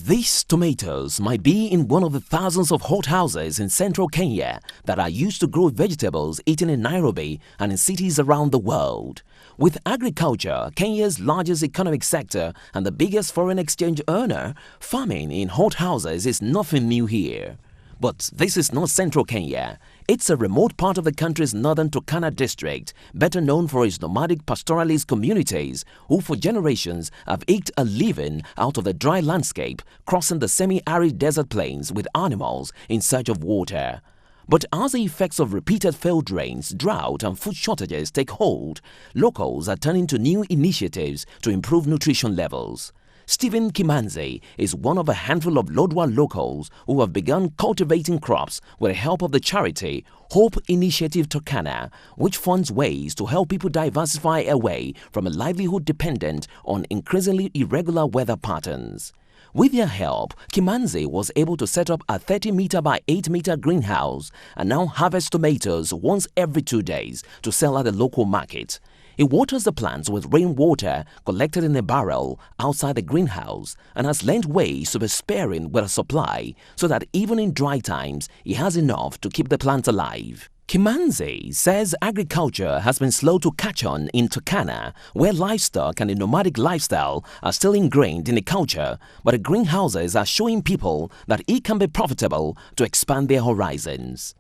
These tomatoes might be in one of the thousands of hothouses in central Kenya that are used to grow vegetables eaten in Nairobi and in cities around the world. With agriculture, Kenya's largest economic sector and the biggest foreign exchange earner, farming in hothouses is nothing new here. But this is not central Kenya. It's a remote part of the country's northern Turkana district, better known for its nomadic pastoralist communities who for generations have eked a living out of the dry landscape, crossing the semi-arid desert plains with animals in search of water. But as the effects of repeated failed rains, drought and food shortages take hold, locals are turning to new initiatives to improve nutrition levels. Stephen Kimanzi is one of a handful of Lodwar locals who have begun cultivating crops with the help of the charity Hope Initiative Turkana, which funds ways to help people diversify away from a livelihood dependent on increasingly irregular weather patterns. With their help, Kimanzi was able to set up a 30-meter by 8-meter greenhouse and now harvests tomatoes once every 2 days to sell at the local market. He waters the plants with rainwater collected in a barrel outside the greenhouse and has learned ways to be sparing with a supply so that even in dry times, he has enough to keep the plants alive. Kimanzi says agriculture has been slow to catch on in Turkana, where livestock and a nomadic lifestyle are still ingrained in the culture, but the greenhouses are showing people that it can be profitable to expand their horizons.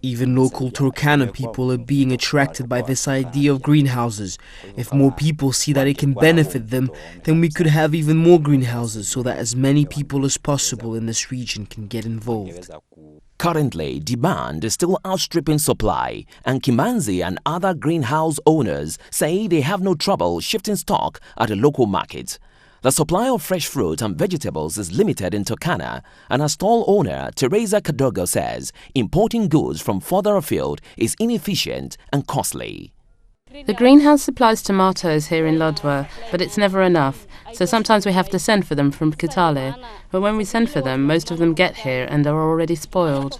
Even local Turkana people are being attracted by this idea of greenhouses. If more people see that it can benefit them, then we could have even more greenhouses so that as many people as possible in this region can get involved. Currently, demand is still outstripping supply, and Kimanzi and other greenhouse owners say they have no trouble shifting stock at the local market. The supply of fresh fruit and vegetables is limited in Turkana, and a stall owner, Teresa Kadogo, says importing goods from further afield is inefficient and costly. The greenhouse supplies tomatoes here in Lodwar, but it's never enough, so sometimes we have to send for them from Kitale. But when we send for them, most of them get here and are already spoiled.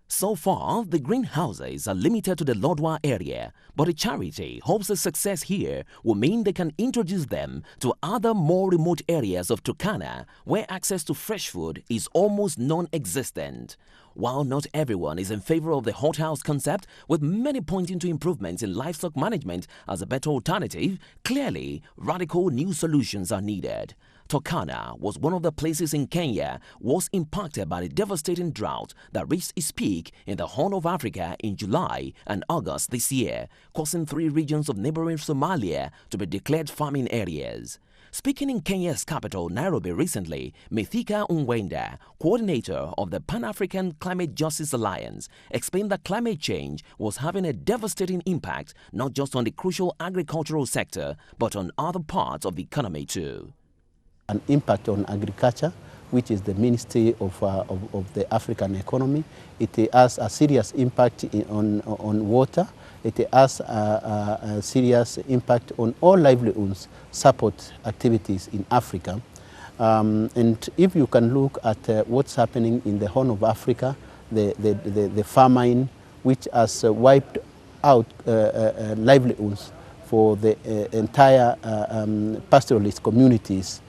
So far, the greenhouses are limited to the Lodwar area, but the charity hopes the success here will mean they can introduce them to other more remote areas of Turkana where access to fresh food is almost non-existent. While not everyone is in favor of the hothouse concept, with many pointing to improvements in livestock management as a better alternative, clearly radical new solutions are needed. Turkana was one of the places in Kenya was impacted by the devastating drought that reached its peak in the Horn of Africa in July and August this year, causing 3 regions of neighboring Somalia to be declared farming areas. Speaking in Kenya's capital, Nairobi, recently, Mithika Unwenda, coordinator of the Pan-African Climate Justice Alliance, explained that climate change was having a devastating impact not just on the crucial agricultural sector, but on other parts of the economy too. An impact on agriculture, which is the mainstay of the African economy. It has a serious impact on water. It has a serious impact on all livelihoods support activities in Africa. And if you can look at what's happening in the Horn of Africa, the famine, which has wiped out livelihoods for the entire pastoralist communities,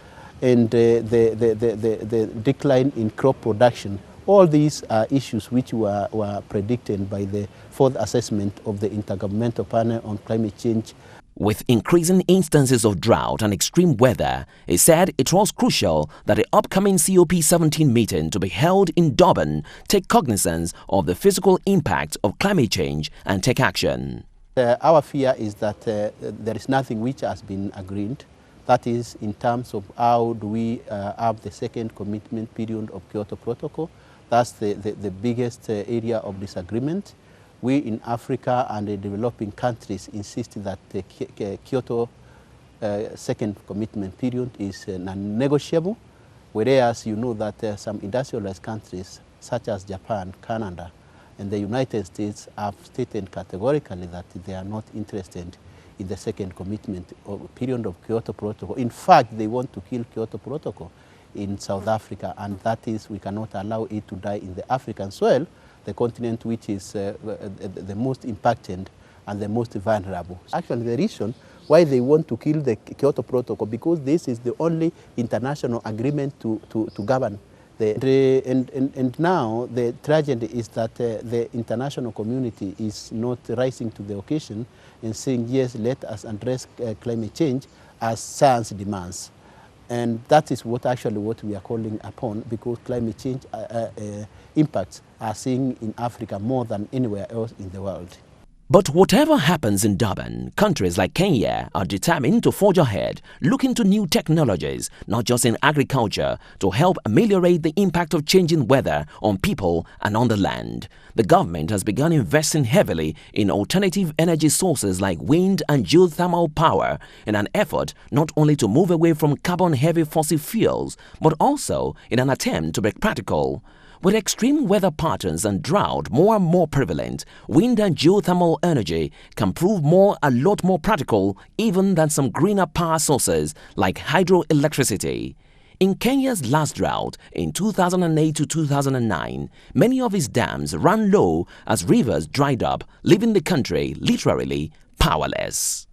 and the decline in crop production. All these are issues which were predicted by the 4th assessment of the Intergovernmental Panel on Climate Change. With increasing instances of drought and extreme weather, he said it was crucial that the upcoming COP17 meeting to be held in Durban take cognizance of the physical impact of climate change and take action. Our fear is that there is nothing which has been agreed. That is in terms of how do we have the second commitment period of Kyoto Protocol. That's the biggest area of disagreement. We in Africa and the developing countries insist that the Kyoto second commitment period is non-negotiable, whereas you know that some industrialized countries such as Japan, Canada, and the United States have stated categorically that they are not interested in the second commitment period of Kyoto Protocol. In fact, they want to kill Kyoto Protocol in South Africa, and that is, we cannot allow it to die in the African soil, the continent which is the most impacted and the most vulnerable. Actually, the reason why they want to kill the Kyoto Protocol, because this is the only international agreement to govern. And now the tragedy is that the international community is not rising to the occasion and saying, yes, let us address climate change as science demands. And that is what we are calling upon, because climate change impacts are seen in Africa more than anywhere else in the world. But whatever happens in Durban, countries like Kenya are determined to forge ahead, looking to new technologies, not just in agriculture, to help ameliorate the impact of changing weather on people and on the land. The government has begun investing heavily in alternative energy sources like wind and geothermal power in an effort not only to move away from carbon-heavy fossil fuels, but also in an attempt to be practical. With extreme weather patterns and drought more and more prevalent, wind and geothermal energy can prove a lot more practical even than some greener power sources like hydroelectricity. In Kenya's last drought in 2008 to 2009, many of its dams ran low as rivers dried up, leaving the country literally powerless.